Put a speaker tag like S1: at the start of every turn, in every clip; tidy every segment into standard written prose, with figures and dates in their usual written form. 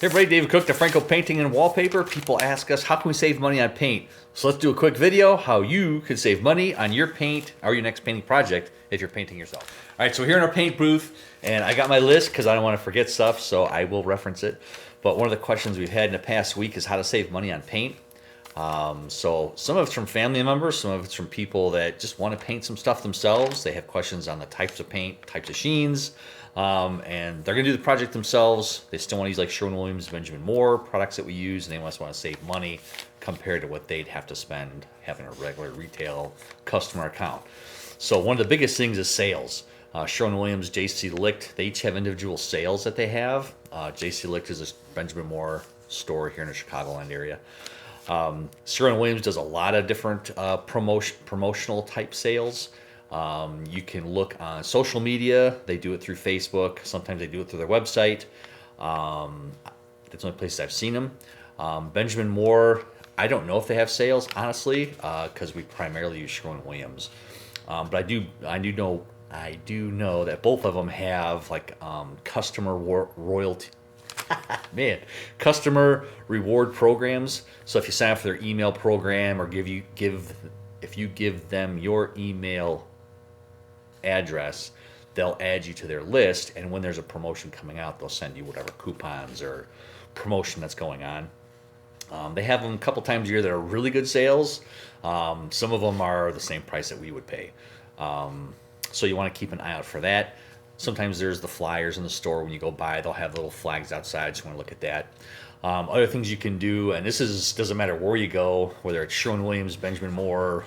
S1: Hey everybody, David Cook, DeFranco Painting and Wallpaper. People ask us, how can we save money on paint? So let's do a quick video how you can save money on your paint or your next painting project if you're painting yourself. All right, so we're here in our paint booth, and I got my list because I don't want to forget stuff, so I will reference it. But one of the questions we've had in the past week is how to save money on paint. So some of it's from family members, some of it's from people that just want to paint some stuff themselves. They have questions on the types of paint, types of sheens, and they're going to do the project themselves. They still want to use like Sherwin-Williams, Benjamin Moore products that we use, and they just want to save money compared to what they'd have to spend having a regular retail customer account. So one of the biggest things is sales. Sherwin-Williams, J.C. Licht, they each have individual sales that they have. J.C. Licht is a Benjamin Moore store here in the Chicagoland area. Sherwin-Williams does a lot of different promotional type sales. You can look on social media. They do it through Facebook. Sometimes they do it through their website. That's the only places I've seen them. Benjamin Moore, I don't know if they have sales, honestly, because we primarily use Sherwin-Williams. But I do know that both of them have like customer royalty. Man, customer reward programs. So if you sign up for their email program or if you give them your email address, they'll add you to their list, and when there's a promotion coming out, they'll send you whatever coupons or promotion that's going on. They have them a couple times a year that are really good sales. Some of them are the same price that we would pay. So you want to keep an eye out for that. Sometimes there's the flyers in the store when you go by. They'll have little flags outside, so you want to look at that. Other things you can do, and doesn't matter where you go, whether it's Sherwin-Williams, Benjamin Moore,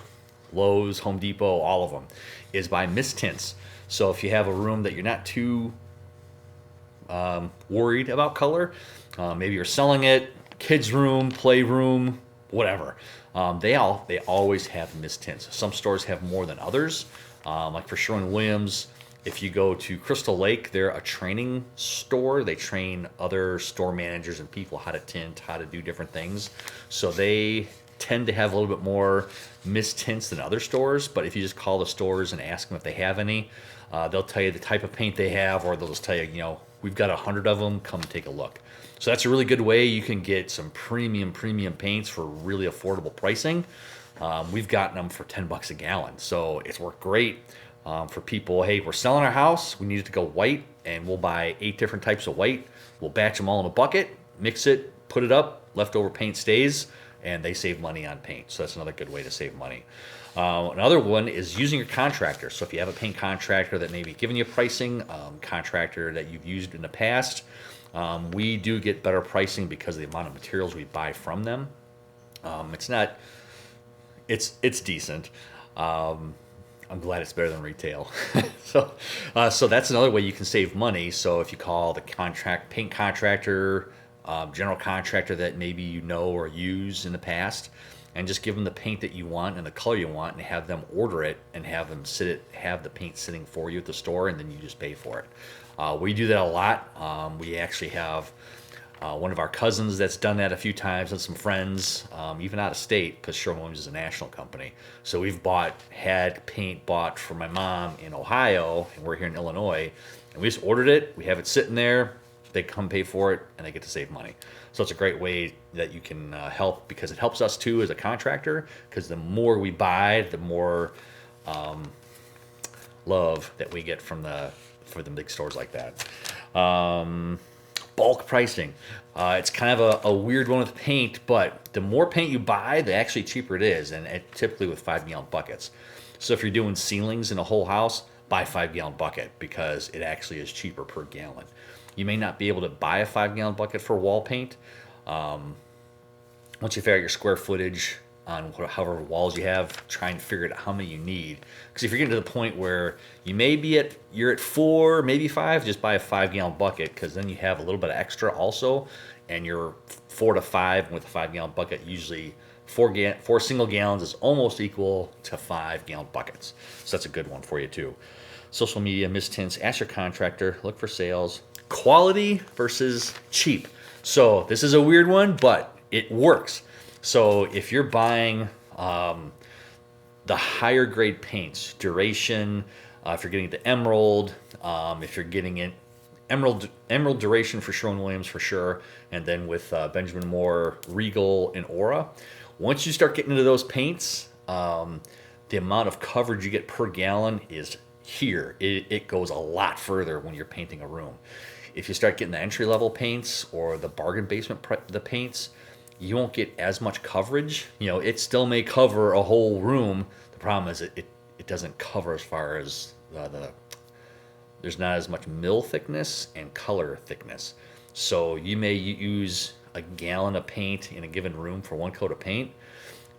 S1: Lowe's, Home Depot, all of them, is buy mist tints. So if you have a room that you're not too worried about color, maybe you're selling it, kids' room, playroom, whatever, they always have mist tints. Some stores have more than others. Like for Sherwin-Williams, if you go to Crystal Lake, they're a training store. They train other store managers and people how to tint, how to do different things. So they tend to have a little bit more mist tints than other stores. But if you just call the stores and ask them if they have any, they'll tell you the type of paint they have, or they'll just tell you, we've got 100 of them, come take a look. So that's a really good way you can get some premium paints for really affordable pricing. We've gotten them for $10 a gallon. So it's worked great. For people, hey, we're selling our house, we need it to go white, and we'll buy 8 different types of white. We'll batch them all in a bucket, mix it, put it up, leftover paint stays, and they save money on paint. So that's another good way to save money. Another one is using your contractor. So if you have a paint contractor that may be giving you pricing, contractor that you've used in the past, we do get better pricing because of the amount of materials we buy from them. It's decent. I'm glad it's better than retail. So that's another way you can save money. So if you call the paint contractor, general contractor that maybe you know or use in the past, and just give them the paint that you want and the color you want, and have them order it and have the paint sitting for you at the store, and then you just pay for it. We do that a lot. We actually have one of our cousins that's done that a few times, and some friends, even out of state, because Sherwin-Williams is a national company. So we've had paint bought for my mom in Ohio, and we're here in Illinois, and we just ordered it. We have it sitting there. They come pay for it, and they get to save money. So it's a great way that you can help, because it helps us too as a contractor, because the more we buy, the more love that we get for the big stores like that. Bulk pricing. It's kind of a weird one with paint, but the more paint you buy, the actually cheaper it is, and typically with 5-gallon buckets. So if you're doing ceilings in a whole house, buy a 5-gallon bucket, because it actually is cheaper per gallon. You may not be able to buy a 5-gallon bucket for wall paint. Once you figure out your square footage on however walls you have, try and figure out how many you need. Because if you're getting to the point where you're at 4, maybe 5, just buy a 5-gallon bucket, because then you have a little bit of extra also, and you're 4 to 5 with a 5-gallon bucket. Usually 4 single gallons is almost equal to 5-gallon buckets. So that's a good one for you too. Social media, mist tints, ask your contractor, look for sales. Quality versus cheap. So this is a weird one, but it works. So if you're buying the higher grade paints, duration, if you're getting the emerald, if you're getting it Emerald Duration for Sherwin-Williams for sure, and then with Benjamin Moore, Regal, and Aura. Once you start getting into those paints, the amount of coverage you get per gallon is here. It goes a lot further when you're painting a room. If you start getting the entry-level paints or the bargain basement the paints, you won't get as much coverage. You know, it still may cover a whole room. The problem is it doesn't cover as far as there's not as much mill thickness and color thickness. So you may use a gallon of paint in a given room for one coat of paint,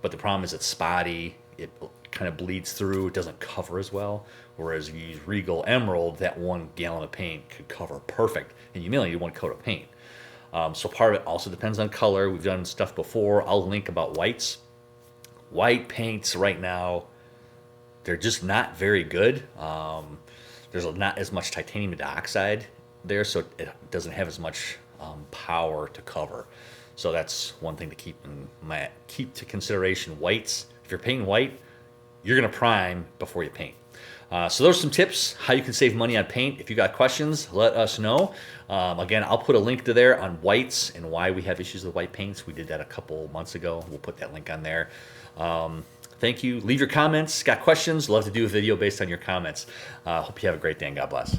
S1: but the problem is it's spotty. It kind of bleeds through. It doesn't cover as well. Whereas if you use Regal Emerald, that 1 gallon of paint could cover perfect, and you may only need one coat of paint. So part of it also depends on color. We've done stuff before. I'll link about whites. White paints right now, they're just not very good. There's not as much titanium dioxide there, so it doesn't have as much power to cover. So that's one thing to keep to consideration. Whites, if you're painting white, you're gonna prime before you paint. So those are some tips how you can save money on paint. If you got questions, let us know. Again, I'll put a link to there on whites and why we have issues with white paints. We did that a couple months ago. We'll put that link on there. Thank you. Leave your comments. Got questions? Love to do a video based on your comments. Hope you have a great day and God bless.